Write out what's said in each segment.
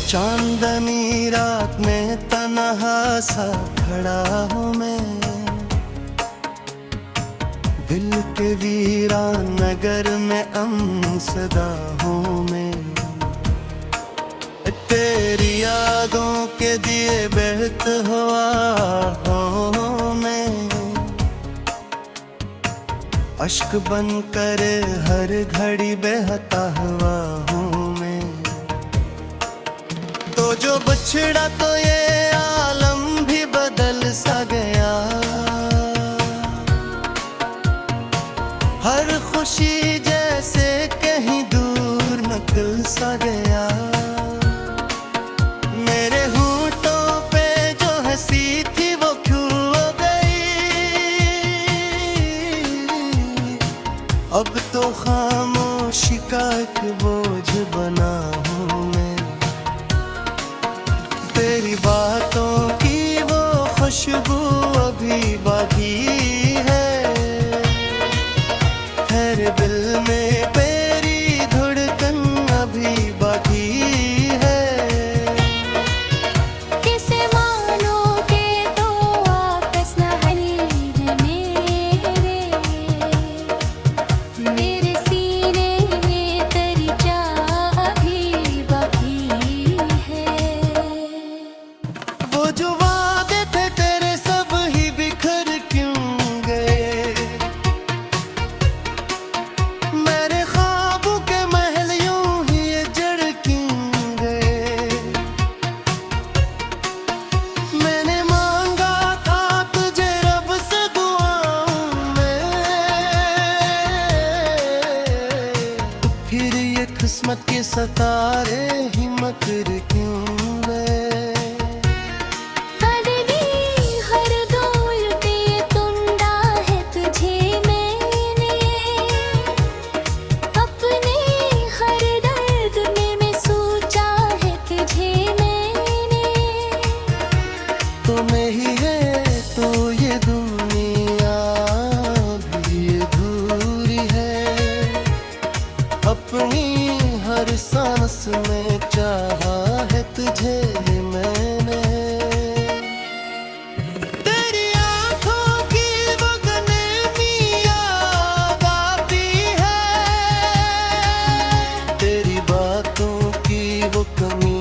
चांदनी रात में तन्हा सा खड़ा हूँ मैं, दिल के वीरान नगर में अमसदा हूँ मैं। तेरी यादों के दिए बहत हुआ हूँ मैं, अश्क बन कर हर घड़ी बहता हुआ हूँ मैं। तो जो बिछड़ा तो ये आलम भी बदल सा गया, हर खुशी जैसे कहीं दूर निकल सा गया। मेरे होंठों पे जो हंसी थी वो क्यों हो गई, अब तो खामोशी का एक बोझ बना हूँ मैं। तेरी बातों की वो खुशबू अभी बाकी है, हर दिल में तेरी धड़कन अभी बाकी है। किसे मानोगे तो वापस न आएंगे मेरे सीने में तेरी चाह अभी बाकी है। वो जो वादे थे तेरे सब ही बिखर क्यों गए, मेरे ख्वाबों के महल यूं ही ये जड़ क्यों गए। मैंने मांगा था तुझे रब से दुआओं में, फिर ये किस्मत के सतारे ही मकर क्यों गए। हर दौर पे तुंडा है तुझे मैंने, अपने हर दर्द में मैं सोचा है तुझे मैंने। तो नहीं है तो ये दुनिया भी अधूरी है, अपनी हर सांस में चाहा है तुझे मैंने। तेरी आँखों की वो गनेमी याद आती है, तेरी बातों की वो कमी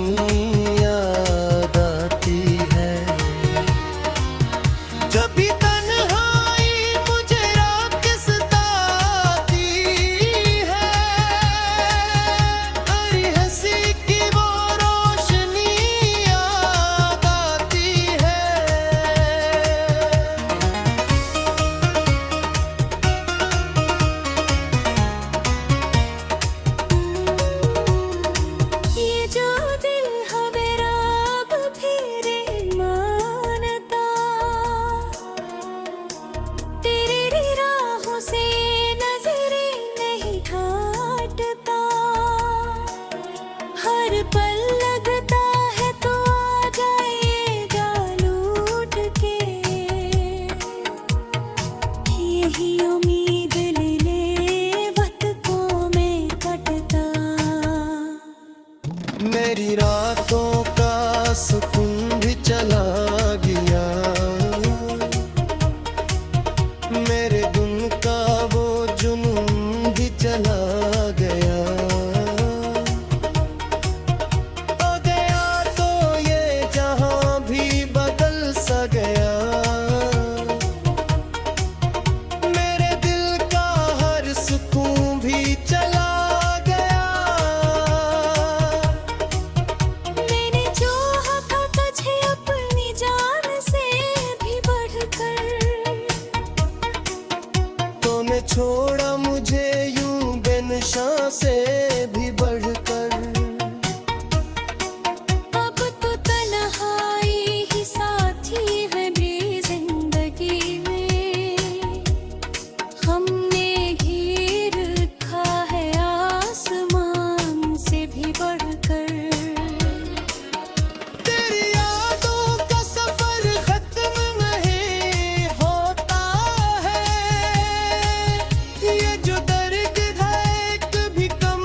याद आती है। जब भी तन्हाई मुझे रात के सताती है, हरी हंसी की वो रोशनी याद आती है। ये जो दिल हमें रब फिरे मानता, तेरी राहों से नजरें नहीं हटता। हर पल लगता है तो आ जाएगा लूट के, यही उम्मीद लेने वक़्तों में कटता। मेरी रातों का सुकून भी चला गया, मेरे दिन का वो जुनून भी चला गया। हो गया तो ये जहां भी बदल सा गया, मेरे दिल का हर सुकून भी चला गया। मैंने चाहा था तुझे अपनी जान से भी बढ़कर, तूने छोड़ा मुझे यूं बेनिशान से भी बढ़कर। अब तो तन्हाई ही साथी है मेरी जिंदगी में। हमने घेर रखा है आसमान से भी बढ़कर। तेरी यादों का सफर खत्म नहीं होता है, ये जो दर्द है कभी कम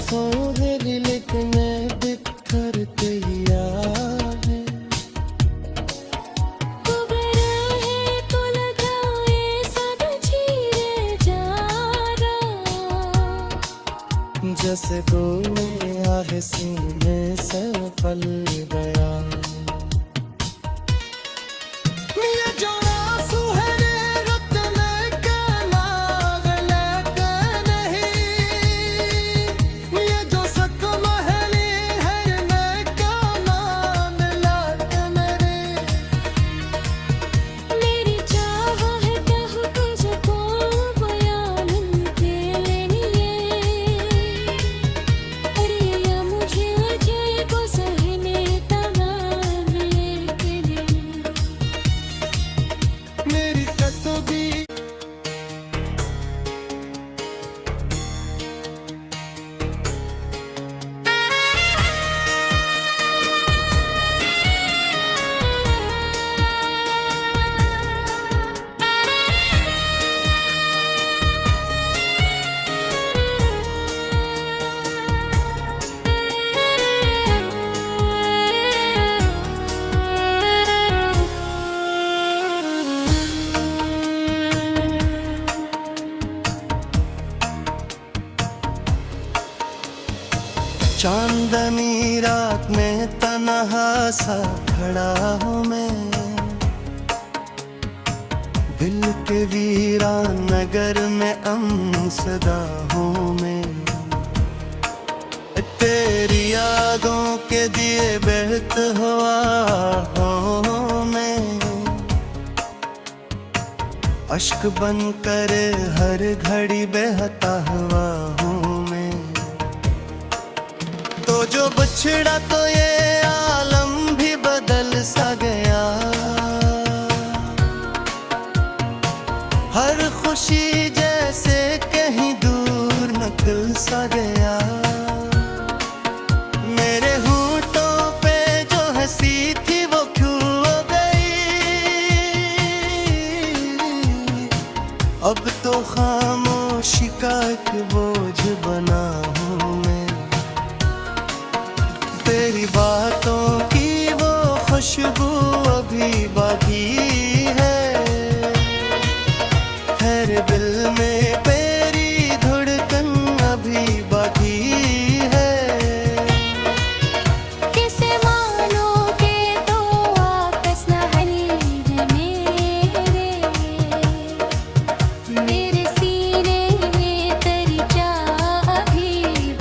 सोहरी लेकिन बिखर गया है। उभरा है तो लगाए सब चीरे जा रहा, जैसे कोई आहे सीने से पल गया। ये जो आंसू है रे रुत लेके लाग लेके नहीं, ये जो जख्म है नी है लेके नाम लाके मेरे। मेरी चाह है कह तुझको बयान के लिए, अरे या मुझे अजय को सहने तमाम के लिए। मेरी तकदीर चांदनी रात में तन्हा सा खड़ा हूँ मैं, दिल के वीरान नगर में अमसदा हूँ मैं। तेरी यादों के दिए बहत हुआ हूँ मैं, अश्क बन कर हर घड़ी बहता हुआ हूँ मैं। तो जो बिछड़ा तो ये आलम भी बदल सा गया, हर खुशी जैसे कहीं दूर निकल सा गया। मेरे होंठों पे जो हंसी थी वो क्यों हो गई, अब तो खामोशी का एक बोझ बना हूँ मैं। तेरी बातों की वो खुशबू अभी बाकी है, हर दिल में तेरी धड़कन अभी बाकी है। किसे मानोगे तो वापस न हल मेरे सीने में तेरी चाह अभी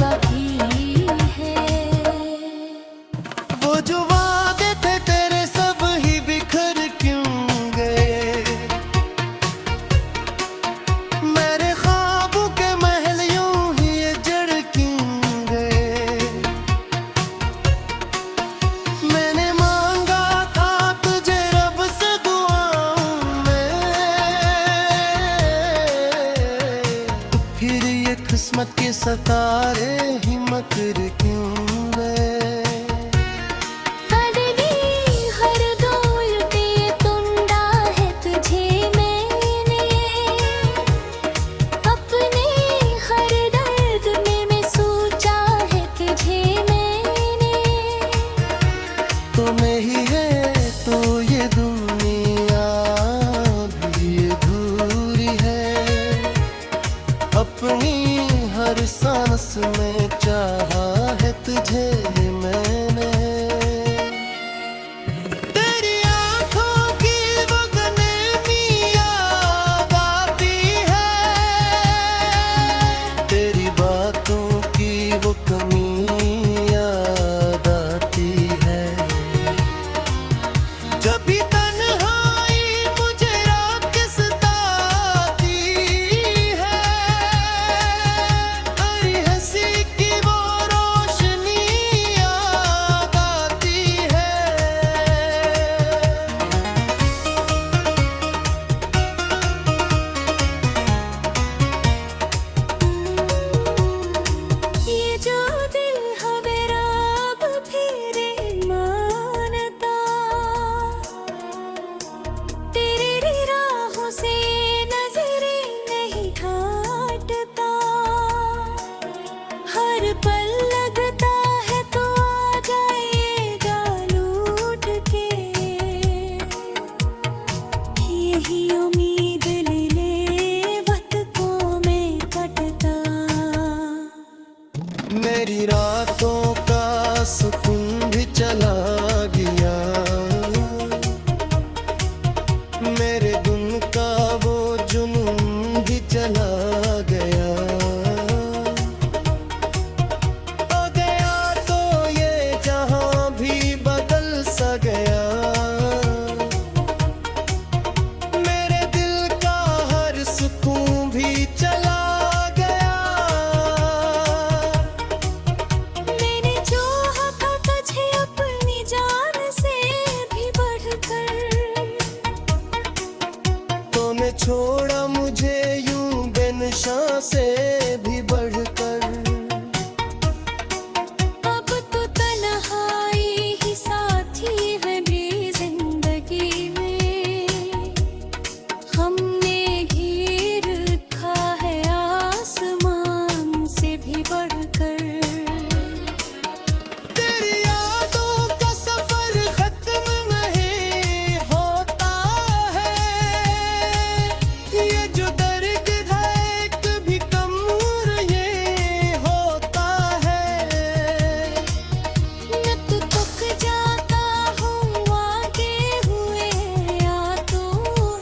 बाकी है। वो जो वादे थे तेरे सब ही बिखर क्यों गए, मेरे ख्वाबों के महल यूं ही ये जड़ क्यों गए। मैंने मांगा था तुझे रब से दुआओं में, फिर ये किस्मत के सतारे ही मकर क्यों गए। हर डोल पे तुंडा है तुझे मैंने, अपने हर दर्द में मैं सोचा है तुझे मैंने। तो नहीं है तो ये दुनिया भी अधूरी है, अपनी हर सांस में चाहा है तुझे मैंने। तेरी आंखों की वो गनेमी याद आती है, तेरी बातों की वो कमी याद आती है। जब भी तन्हाई मुझे रात सताती है, हरी हंसी की वो रोशनी मेरी रातों का सुकून भी चला गया, मेरे दिन का वो जुनून भी चला गया। हो गया तो ये जहां भी बदल सा गया, मेरे दिल का हर सुकून भी चला गया। मैंने चाहा था तुझे अपनी जान से भी बढ़कर, तूने छोड़ा मुझे यूं बेनिशा से भी बढ़कर। अब तो तन्हाई ही साथी है मेरी जिंदगी में। हमने घेर रखा है आसमान से भी बढ़कर। तेरी यादों का सफर खत्म नहीं होता है, ये जो दर्द है कभी कम ये होता है। मैं तो थक जाता हूँ आगे हुए या तू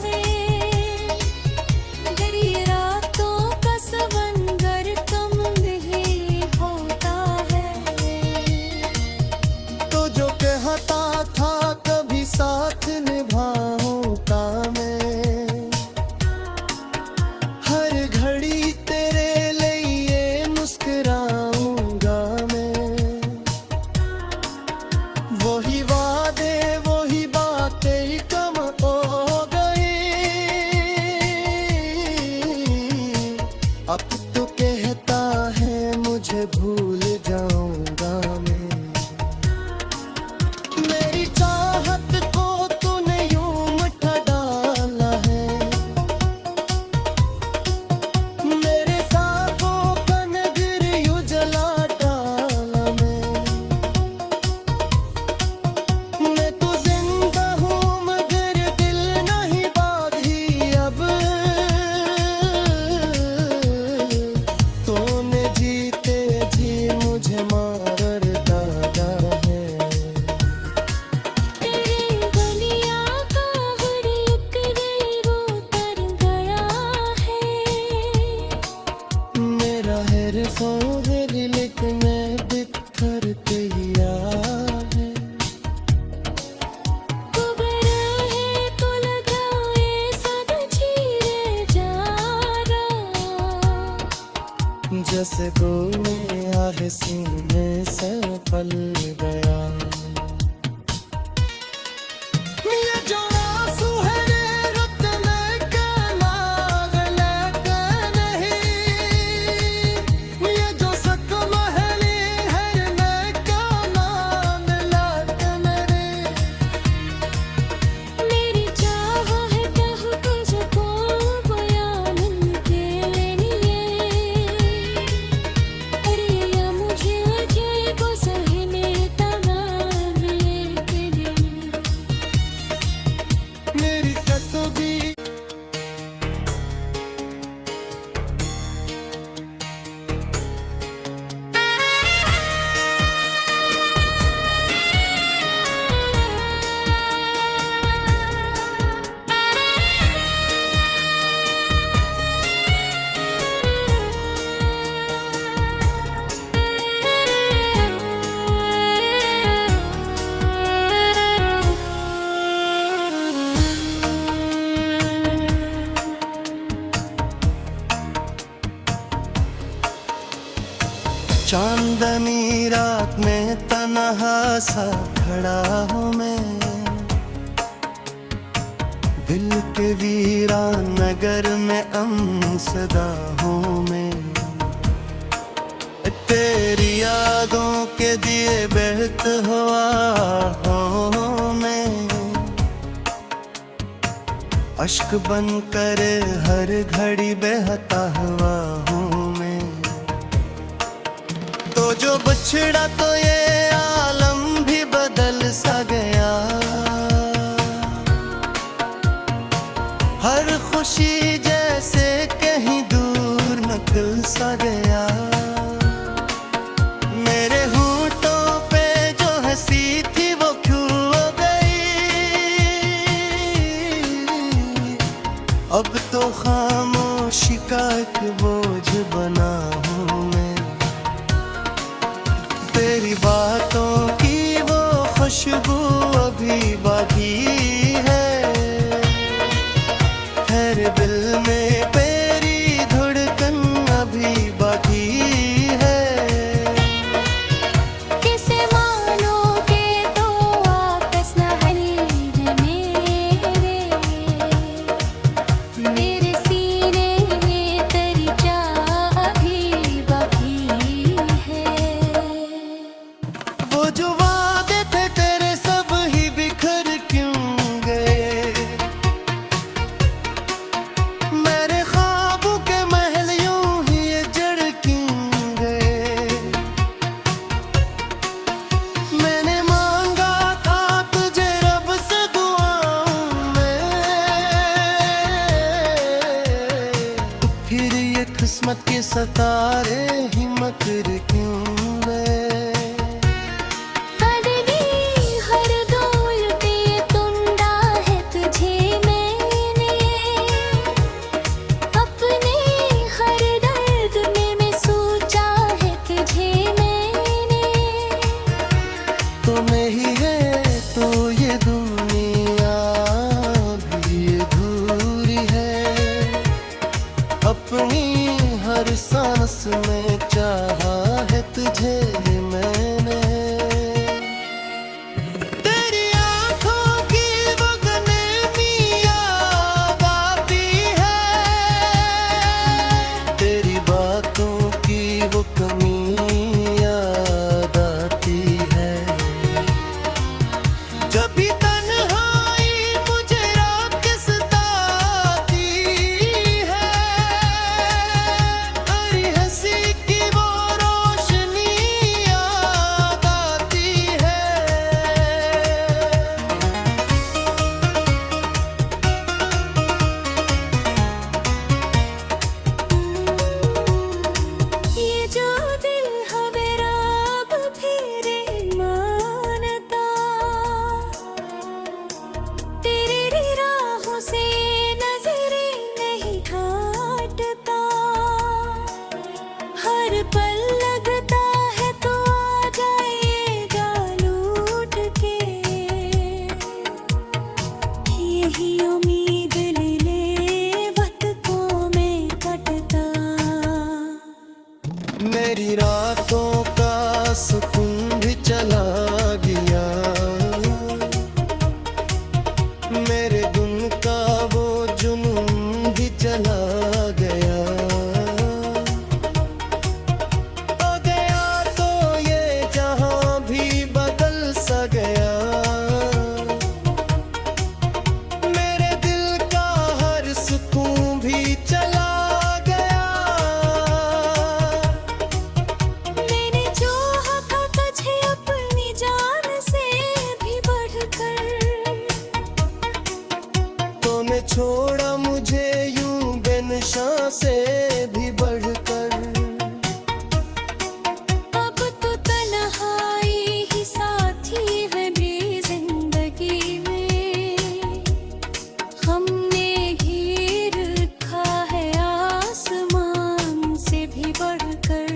है, गरी रातों का समंदर कम नहीं होता है। तो जो कहता था कभी साथ निभाऊंगा मैं, हर घड़ी तेरे लिए मुस्कुराऊंगा मैं। वही वादे वही बातें कम हो गई, अब तो कहता है मुझे भूल जाऊंगा मैं। मेरी चाहत को तूने यूं मठा डाला है, मेरे ख्वाबों का नगर यूं जला डाला मैं तो जिंदा हूँ मगर दिल नहीं बाकी अब। तूने जीते जी मुझे मार डाला है। तेरी गलियां का हर एक दिल वो तर गया है। मेरा है सोहर लेकिन बिखर गया है। कुबरा है तो लगाए सब चीरे जा रहा, जैसे गोले आए सीने से पल गया। ये जो आंसू है रे रुत लेके नाग लेके नहीं, ये जो जख्म है नी है लेके नाम लेके मेरे। मेरी चाह है कह तुझको बयान के लिए, अरे या मुझे अजब सहने तमाम के लिए। मेरी तकदीर चांदनी रात में तन्हा सा खड़ा हूँ मैं, दिल के वीरान नगर में अमसदा हूँ मैं। तेरी यादों के दिए बहत हुआ हूँ मैं, अश्क बन कर हर घड़ी बहता हुआ हूँ मैं। तो जो बिछड़ा तो ये आलम भी बदल सा गया, हर खुशी जैसे कहीं दूर निकल सा गया। एक बोझ बना हूँ मैं। तेरी बातों की वो खुशबू अभी बाकी है। हर दिल में तेरी धड़कन अभी बाकी है। किसे मानोगे तो वापस न है मेरे सीने में तेरी चाह अभी बाकी है। वो जो वादे थे तेरे सब ही बिखर क्यों गए। मेरे ख्वाबों के महल यूं ही ये जड़ क्यों गए। मैंने मांगा था तुझे रब से दुआओं में, फिर ये किस्मत के सतारे ही मकर क्यों गए। हर डोल पे टूटा है तुझे मैंने, अपने हर दर्द में मैं सोचा है तुझे मैंने। तो नहीं है तो ये दुनिया भी अधूरी है। अपनी हर सांस में चाहा है तुझे मैंने। तेरी आंखों की वो गनेमी याद आती है। तेरी बातों की वो कमी याद आती है। जब भी तन्हाई मुझे रात के सताती है, हरी हंसी की वो रोशनी याद आती है। ये जो दिल है मेरा अब फिर मानता, तेरी राहों से नजरें नहीं हटता। हर पल लगता है तो आ जाएगा लूट के, यही उम्मीद ले वक्तों में कटता। मेरी रातों का सुकून भी चला गया। मेरे गुन का वो जुनून भी चला गया। हो गया तो ये जहां भी बदल सा गया। मेरे दिल का हर सुकून भी चला गया। मैंने चाहा था तुझे अपनी जान से भी बढ़कर, तूने छोड़ा मुझे यूं बेनिशा से भी बढ़कर। अब तो तन्हाई ही साथी है मेरी जिंदगी में। हमने घेर रखा है आसमान से भी बढ़कर।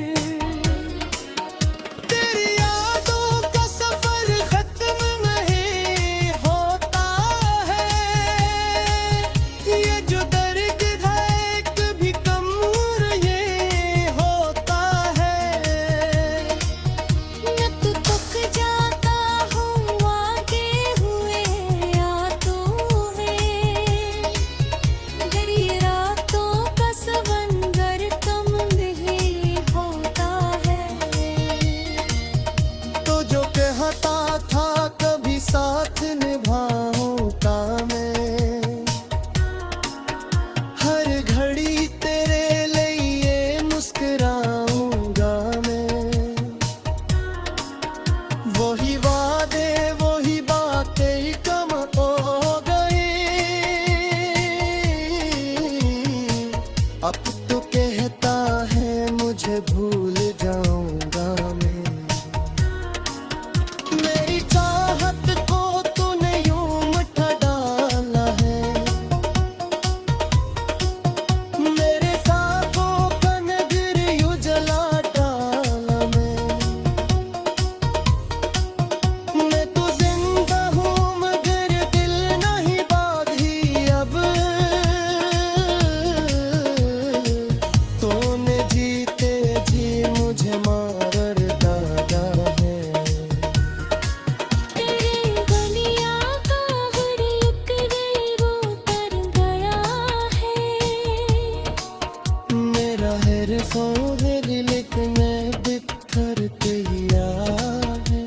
तेरी यादों का सफर खत्म नहीं होता है। ये जो दर्द है कभी कम ये होता है। मैं तो थक जाता हूँ आगे हुए या तू है। गहरी रातों का समंदर कम नहीं होता है। तो जो कहता था कभी साथ निभाऊंगा मैं, हर घड़ी तेरे लिए मुस्कुराऊंगा मैं। वही वादे वही बातें कम हो गई। अब तो कहता है मुझे भूल जाऊंगा मैं। मेरी चाहत को तूने यूं मठा डाला है। मेरे ख्वाबों बरसों है लिख में बिखर के है।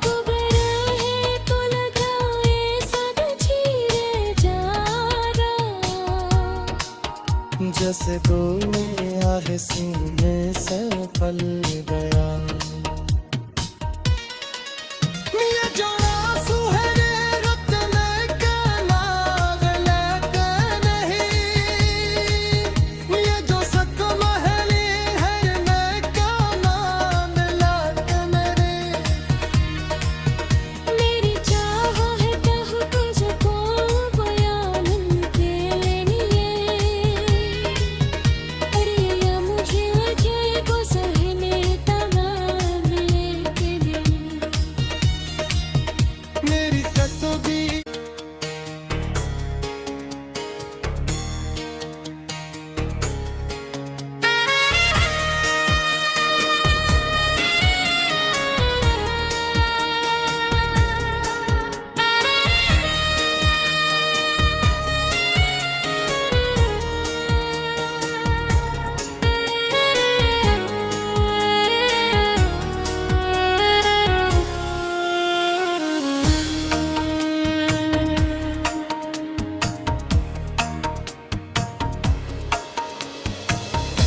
कुबरा है तो लगाए सब चीरे जा रहा, जैसे कोई आह सीने से पल गया। ये जो आंसू है ये रुत लेके नाग लेके नहीं, ये जो सदमा है ये है ये लेके नाम लेके मेरे। मेरी चाह है कहूँ तुझको बयान के लिए, अरे या मुझे अजय को सहने तमाम लेके लिए। मेरी तस्वीर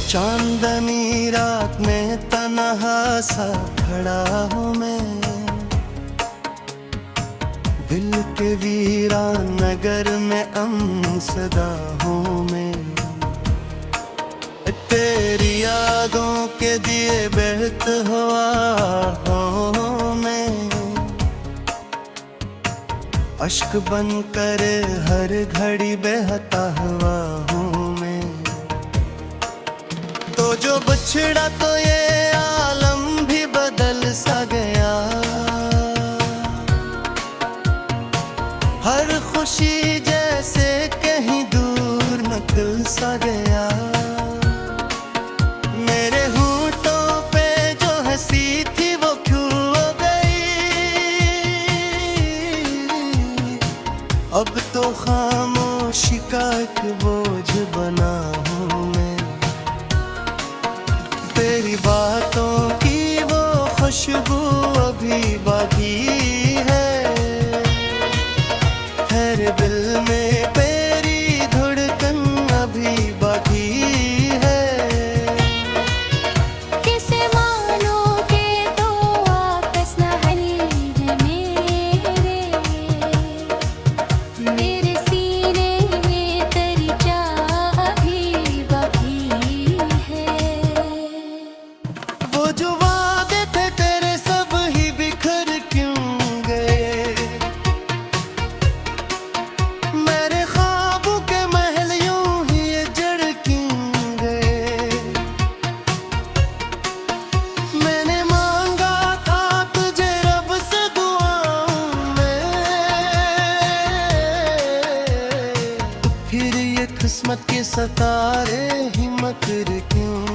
चांदनी रात में तन्हा सा खड़ा हूँ मैं, दिल के वीरान नगर में अमसदा हूँ मैं। तेरी यादों के दिए बहत हुआ हूँ मैं, अश्क बन कर हर घड़ी बहता हुआ हूँ मैं। तो जो बिछड़ा तो ये आलम भी बदल सा गया, हर खुशी जैसे कहीं दूर निकल सा गया। मेरे होंठों पे जो हंसी थी वो क्यों हो गई, अब तो खामोशी का एक बोझ बना हूँ मैं। तेरी बातों की वो खुशबू अभी बाकी है, दिल में तेरी धड़कन अभी बाकी है। किसे मानोगे तो वापस न है मेरे सीने में तेरी चाह अभी बाकी है। वो जो वादे थे तेरे सब ही बिखर क्यों गए, मेरे ख्वाबों के महल यूं ही ये जड़ क्यों गए। मैंने मांगा था तुझे रब से दुआओं में, फिर ये किस्मत के सतारे ही मकर क्यों